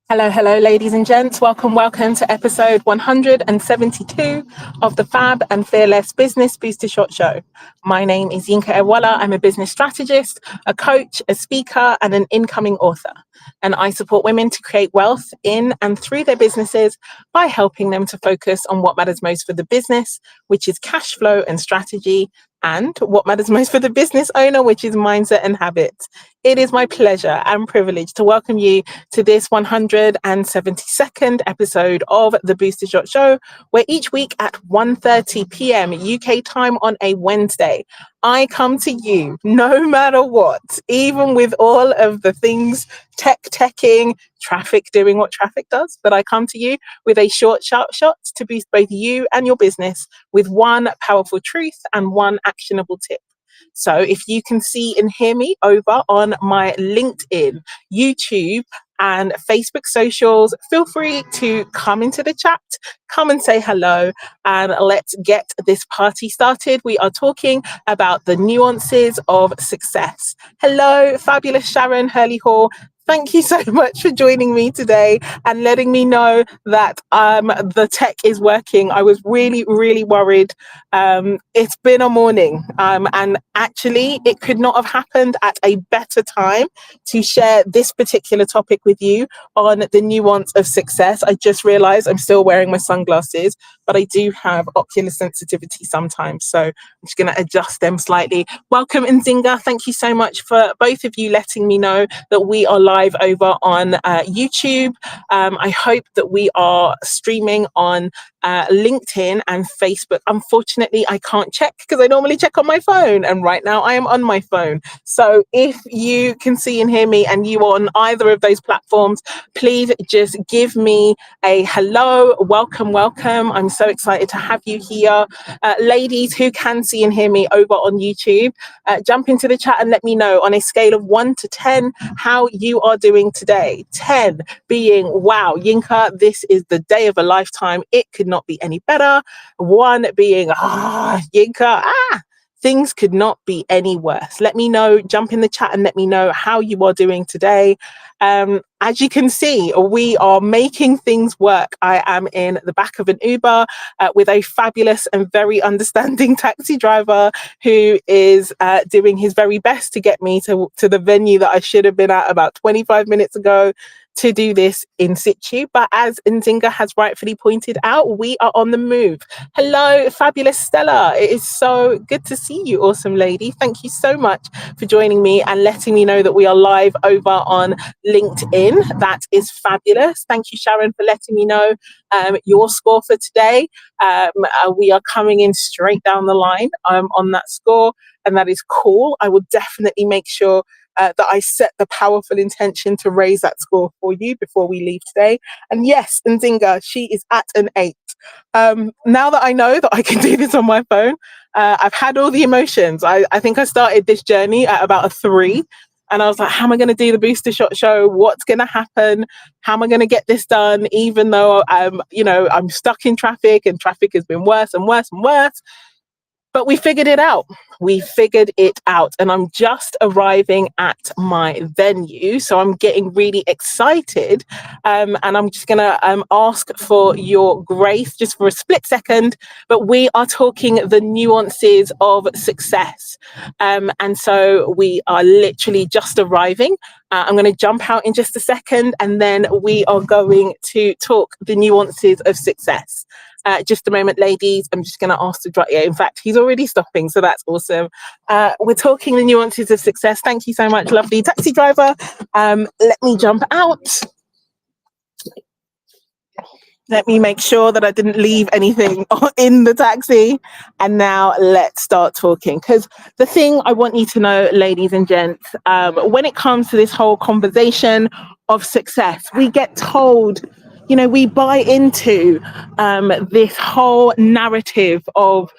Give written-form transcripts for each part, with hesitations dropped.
Hello, ladies and gents. Welcome to episode 172 of the FAB and Fearless Business Booster Shot Show. My name is Yinka. I'm a business strategist, a coach, a speaker, and an incoming author. And I support women to create wealth in and through their businesses by helping them to focus on what matters most for the business, which is cash flow and strategy, and what matters most for the business owner, which is mindset and habits. It is my pleasure and privilege to welcome you to this 172nd episode of the Booster Shot Show, where each week at 1:30 p.m. UK time on a Wednesday, I come to you no matter what, even with all of the things teching, traffic doing what traffic does, but I come to you with a short, sharp shot to boost both you and your business with one powerful truth and one actionable tip. So if you can see and hear me over on my LinkedIn, YouTube, and Facebook socials, feel free to come into the chat, come and say hello, and let's get this party started. We are talking about the nuances of success. Hello, fabulous Sharon Hurley Hall. Thank you so much for joining me today and letting me know that the tech is working. I was really worried. It's been a morning, and actually it could not have happened at a better time to share this particular topic with you on the nuance of success. I just realized I'm still wearing my sunglasses, but I do have ocular sensitivity sometimes, so I'm just going to adjust them slightly. Welcome, Nzinga. Thank you so much for both of you letting me know that we are live over on YouTube. I hope that we are streaming on LinkedIn and Facebook. Unfortunately, I can't check because I normally check on my phone, and right now I am on my phone. So if you can see and hear me and you are on either of those platforms, please just give me a hello. Welcome. I'm so excited to have you here. Ladies who can see and hear me over on YouTube, jump into the chat and let me know on a scale of 1 to 10 how you are doing today. 10 being, wow, Yinka, this is the day of a lifetime. It could not be any better. 1 being, Yinka, things could not be any worse. Let me know, jump in the chat and let me know how you are doing today. As you can see, we are making things work. I am in the back of an Uber with a fabulous and very understanding taxi driver who is doing his very best to get me to the venue that I should have been at about 25 minutes ago to do this in situ. But as Nzinga has rightfully pointed out, we are on the move. Hello, fabulous Stella. It is so good to see you, awesome lady. Thank you so much for joining me and letting me know that we are live over on LinkedIn. That is fabulous. Thank you, Sharon, for letting me know your score for today. We are coming in straight down the line on that score, and that is cool. I will definitely make sure that I set the powerful intention to raise that score for you before we leave today. And yes, Nzinga, she is at an 8. Now that I know that I can do this on my phone, I've had all the emotions. I think I started this journey at about a 3. And I was like, how am I going to do the Booster Shot Show? What's going to happen? How am I going to get this done? Even though I'm stuck in traffic and traffic has been worse and worse and worse. But we figured it out. And I'm just arriving at my venue. So I'm getting really excited. And I'm just going to ask for your grace just for a split second. But we are talking the nuances of success. And so we are literally just arriving. I'm going to jump out in just a second. And then we are going to talk the nuances of success. Just a moment, ladies. I'm just going to ask to drive. Yeah, in fact, he's already stopping, so that's awesome. We're talking the nuances of success. Thank you so much, lovely taxi driver. Let me jump out. Let me make sure that I didn't leave anything in the taxi. And now let's start talking. Because the thing I want you to know, ladies and gents, when it comes to this whole conversation of success, we get told, we buy into this whole narrative of,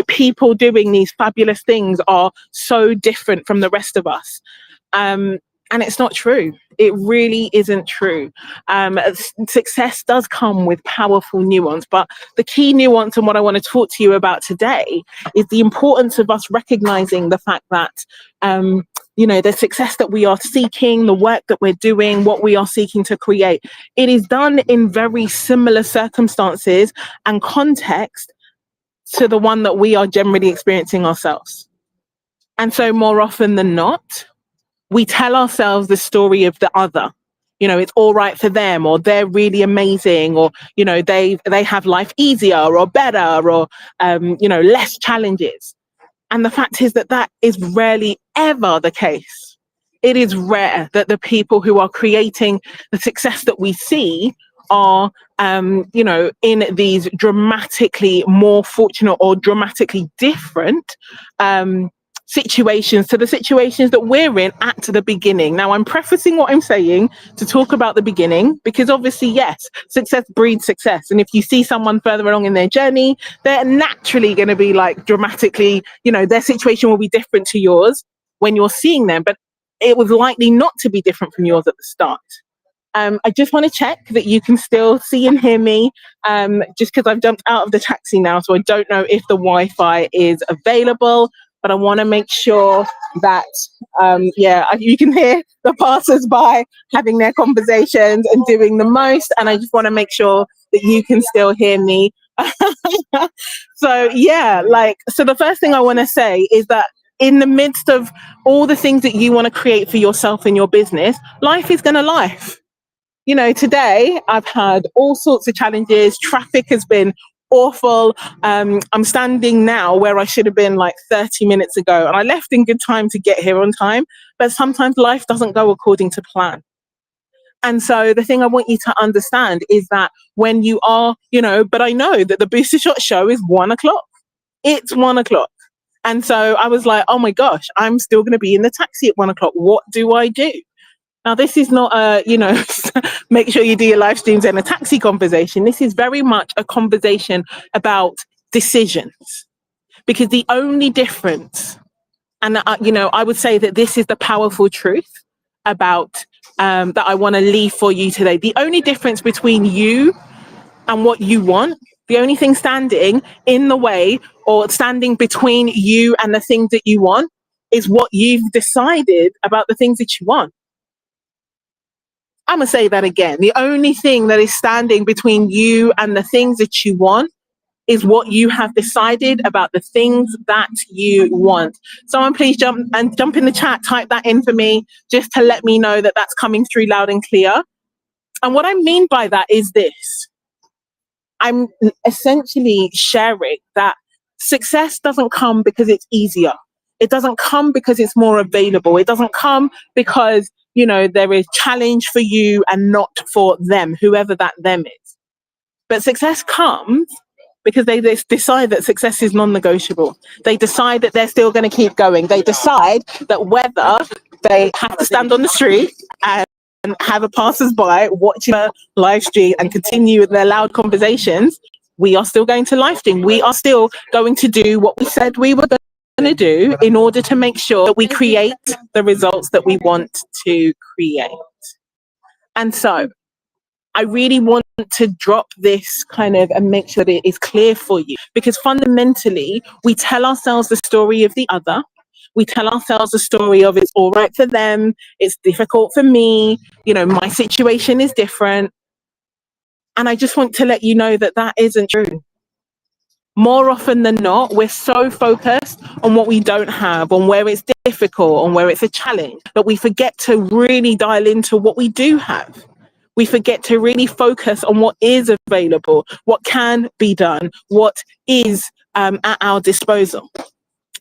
people doing these fabulous things are so different from the rest of us. And it's not true. It really isn't true. Success does come with powerful nuance, but the key nuance and what I want to talk to you about today is the importance of us recognizing the fact that the success that we are seeking, the work that we're doing, what we are seeking to create, it is done in very similar circumstances and context to the one that we are generally experiencing ourselves. And so more often than not, we tell ourselves the story of the other. It's all right for them, or they're really amazing, or, they have life easier or better, or, less challenges. And the fact is that is rarely ever the case. It is rare that the people who are creating the success that we see are, in these dramatically more fortunate or dramatically different situations to the situations that we're in at the beginning. Now, I'm prefacing what I'm saying to talk about the beginning, because obviously, yes, success breeds success. And if you see someone further along in their journey, they're naturally going to be like dramatically, their situation will be different to yours when you're seeing them, but it was likely not to be different from yours at the start. I just want to check that you can still see and hear me, just because I've jumped out of the taxi now, so I don't know if the Wi-Fi is available, but I want to make sure that, you can hear the passers-by having their conversations and doing the most, and I just want to make sure that you can still hear me. So the first thing I want to say is that in the midst of all the things that you want to create for yourself and your business, life is going to life. Today I've had all sorts of challenges. Traffic has been awful. I'm standing now where I should have been like 30 minutes ago, and I left in good time to get here on time. But sometimes life doesn't go according to plan. And so the thing I want you to understand is that when you are, but I know that the Booster Shot show is 1:00. It's 1:00. And so I was like, oh my gosh, I'm still going to be in the taxi at 1:00. What do I do? Now, this is not a, make sure you do your live streams in a taxi conversation. This is very much a conversation about decisions, because the only difference, and, I would say that this is the powerful truth about that I want to leave for you today. The only difference between you and what you want, the only thing standing in the way or standing between you and the things that you want, is what you've decided about the things that you want. I'm going to say that again. The only thing that is standing between you and the things that you want is what you have decided about the things that you want. Someone please jump in the chat, type that in for me, just to let me know that that's coming through loud and clear. And what I mean by that is this. I'm essentially sharing that success doesn't come because it's easier. It doesn't come because it's more available. It doesn't come because, there is challenge for you and not for them, whoever that them is. But success comes because they decide that success is non-negotiable. They decide that they're still going to keep going. They decide that whether they have to stand on the street and have a passers-by watch a live stream and continue with their loud conversations, we are still going to live stream. We are still going to do what we said we were going to do in order to make sure that we create the results that we want to create. And so I really want to drop this kind of and make sure that it is clear for you, because fundamentally we tell ourselves the story of the other. We tell ourselves the story of it's all right for them, it's difficult for me, my situation is different. And I just want to let you know that that isn't true. More often than not, we're so focused on what we don't have, on where it's difficult, on where it's a challenge, that we forget to really dial into what we do have. We forget to really focus on what is available, what can be done, what is at our disposal.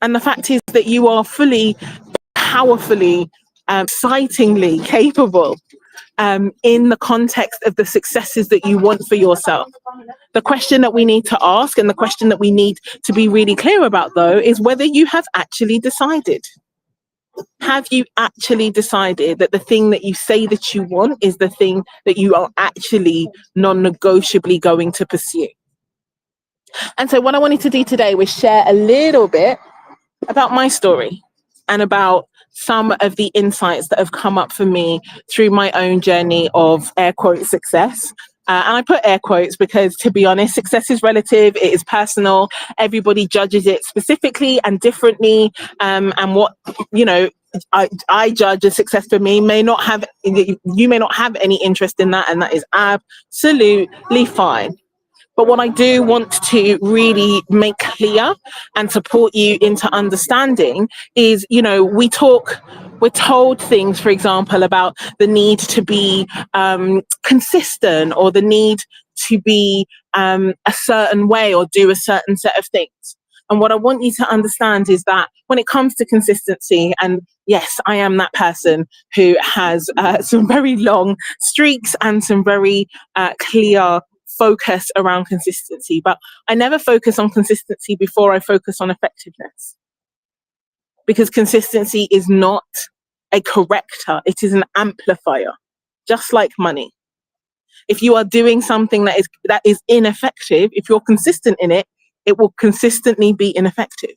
And the fact is that you are fully, powerfully, excitingly capable in the context of the successes that you want for yourself. The question that we need to ask, and the question that we need to be really clear about, though, is whether you have actually decided. Have you actually decided that the thing that you say that you want is the thing that you are actually non-negotiably going to pursue? And so what I wanted to do today was share a little bit about my story and about some of the insights that have come up for me through my own journey of air quote success. And I put air quotes because, to be honest, success is relative. It is personal. Everybody judges it specifically and differently. And what, you know, I judge as success for me may not have, you may not have any interest in that. And that is absolutely fine. But what I do want to really make clear and support you into understanding is, you know, we're told things, for example, about the need to be consistent, or the need to be a certain way or do a certain set of things. And what I want you to understand is that when it comes to consistency, and yes, I am that person who has some very long streaks and some very clear focus around consistency, but I never focus on consistency before I focus on effectiveness, because consistency is not a corrector, it is an amplifier, just like money. If you are doing something that is ineffective, if you're consistent in it, it will consistently be ineffective.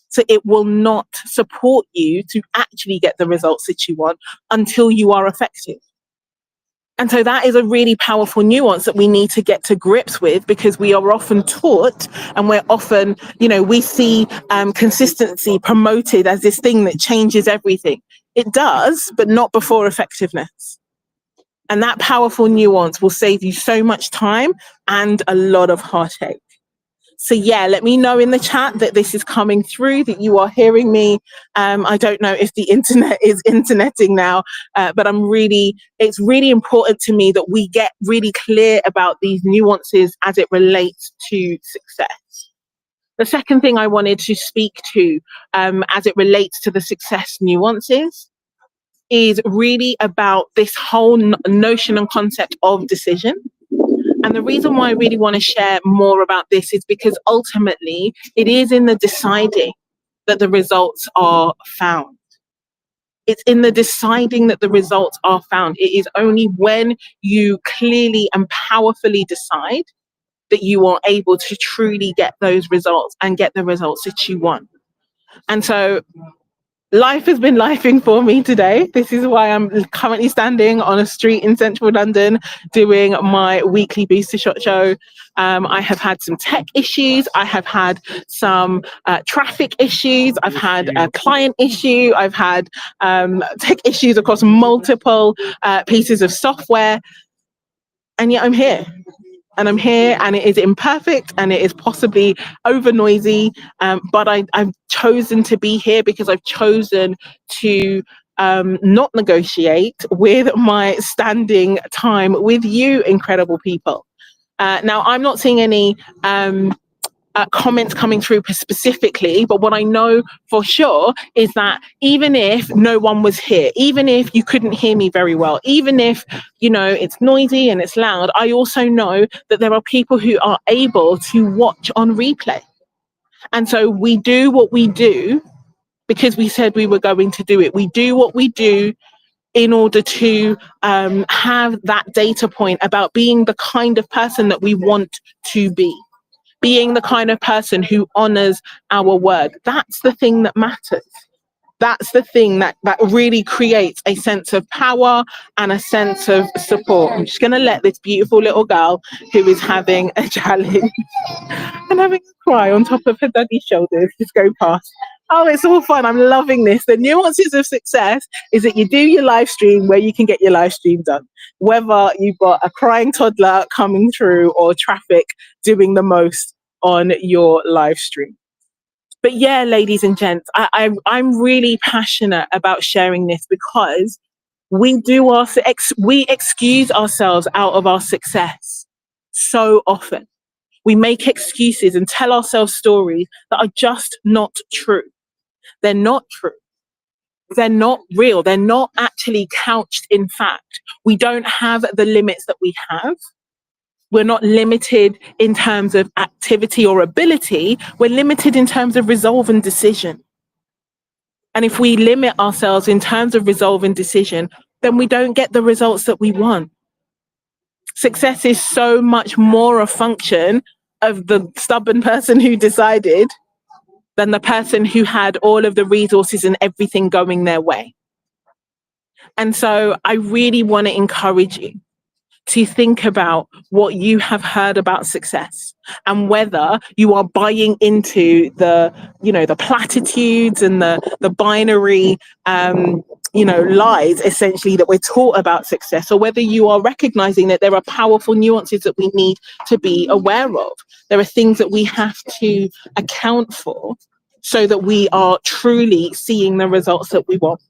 So it will not support you to actually get the results that you want until you are effective. And so that is a really powerful nuance that we need to get to grips with, because we are often taught, and we're often, you know, we see consistency promoted as this thing that changes everything. It does, but not before effectiveness. And that powerful nuance will save you so much time and a lot of heartache. So yeah, let me know in the chat that this is coming through, that you are hearing me. I don't know if the internet is interneting now, but it's really important to me that we get really clear about these nuances as it relates to success. The second thing I wanted to speak to as it relates to the success nuances is really about this whole notion and concept of decision. And the reason why I really want to share more about this is because ultimately it is in the deciding that the results are found. It's in the deciding that the results are found. It is only when you clearly and powerfully decide that you are able to truly get those results and get the results that you want. And so life has been lifing for me today. This is why I'm currently standing on a street in central London doing my weekly Booster Shot show. I have had some tech issues. I have had some traffic issues. I've had a client issue. I've had tech issues across multiple pieces of software. And yet I'm here. And I'm here, and it is imperfect, and it is possibly over noisy, but I've chosen to be here because I've chosen to not negotiate with my standing time with you, incredible people. Now, I'm not seeing any comments coming through specifically, but what I know for sure is that even if no one was here, even if you couldn't hear me very well, even if, you know, it's noisy and it's loud, I also know that there are people who are able to watch on replay. And so we do what we do because we said we were going to do it. We do what we do in order to have that data point about being the kind of person that we want to be. Being the kind of person who honors our word. That's the thing that matters. That's the thing that really creates a sense of power and a sense of support. I'm just going to let this beautiful little girl who is having a challenge and having a cry on top of her daddy's shoulders just go past. Oh, it's all fun. I'm loving this. The nuances of success is that you do your live stream where you can get your live stream done. Whether you've got a crying toddler coming through or traffic doing the most on your live stream. But yeah, ladies and gents, I'm really passionate about sharing this because we excuse ourselves out of our success so often. We make excuses and tell ourselves stories that are just not true. They're not true. They're not real. They're not actually couched in fact. We don't have the limits that we have. We're not limited in terms of activity or ability. We're limited in terms of resolve and decision. And if we limit ourselves in terms of resolve and decision, then we don't get the results that we want. Success is so much more a function of the stubborn person who decided than the person who had all of the resources and everything going their way. And so I really want to encourage you to think about what you have heard about success and whether you are buying into the platitudes and the binary lies essentially that we're taught about success, or whether you are recognizing that there are powerful nuances that we need to be aware of. There are things that we have to account for so that we are truly seeing the results that we want.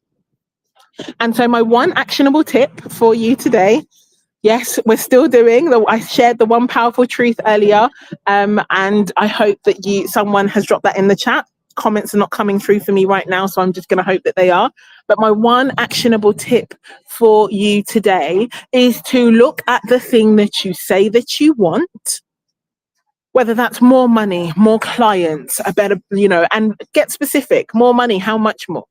And so my one actionable tip for you today, yes, we're still I shared the one powerful truth earlier, and I hope that someone has dropped that in the chat. Comments are not coming through for me right now, so I'm just going to hope that they are. But my one actionable tip for you today is to look at the thing that you say that you want, whether that's more money, more clients, a better, and get specific. More money, how much more?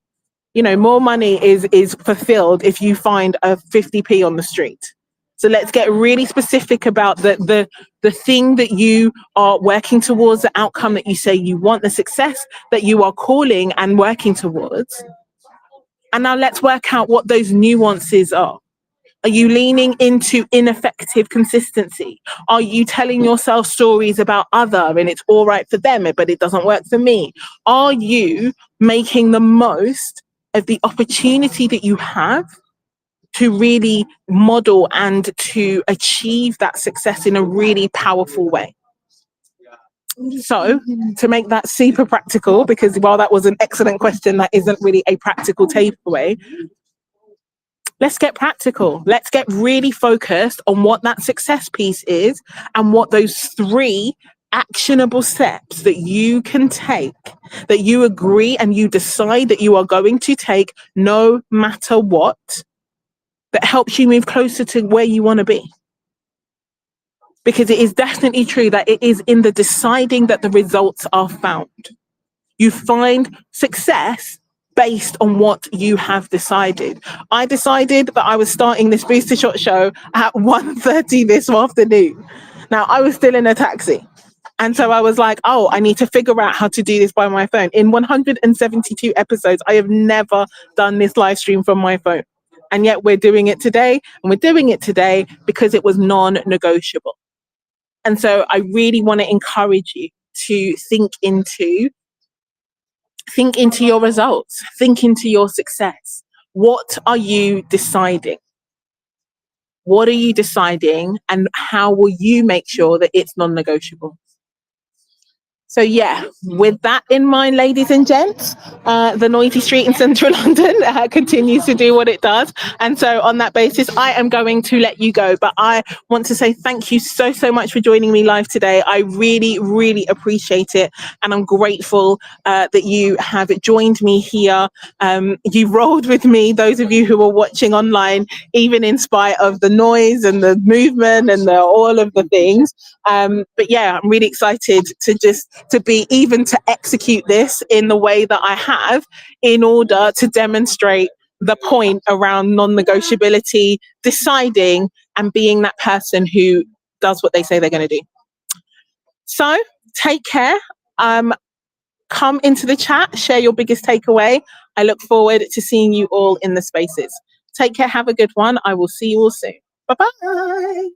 More money is fulfilled if you find a 50p on the street. So let's get really specific about the thing that you are working towards, the outcome that you say you want, the success that you are calling and working towards. And now let's work out what those nuances are. Are you leaning into ineffective consistency? Are you telling yourself stories about other and it's all right for them, but it doesn't work for me? Are you making the most of the opportunity that you have to really model and to achieve that success in a really powerful way? So to make that super practical, because while that was an excellent question, that isn't really a practical takeaway. Let's get practical. Let's get really focused on what that success piece is and what those 3 actionable steps that you can take, that you agree and you decide that you are going to take no matter what, that helps you move closer to where you want to be. Because it is definitely true that it is in the deciding that the results are found. You find success based on what you have decided. I decided that I was starting this Booster Shot show at 1:30 this afternoon. Now, I was still in a taxi. And so I was like, oh, I need to figure out how to do this by my phone. In 172 episodes, I have never done this live stream from my phone. And yet we're doing it today. And we're doing it today because it was non-negotiable. And so I really want to encourage you to think into your results, think into your success. What are you deciding? What are you deciding, and how will you make sure that it's non-negotiable? So yeah, with that in mind, ladies and gents, the noisy street in central London continues to do what it does. And so on that basis, I am going to let you go. But I want to say thank you so much for joining me live today. I really, really appreciate it. And I'm grateful that you have joined me here. You rolled with me, those of you who are watching online, even in spite of the noise and the movement and all of the things. But yeah, I'm really excited to execute this in the way that I have, in order to demonstrate the point around non-negotiability, deciding and being that person who does what they say they're going to do. So take care. Come into the chat, share your biggest takeaway. I look forward to seeing you all in the spaces. Take care. Have a good one. I will see you all soon. Bye-bye.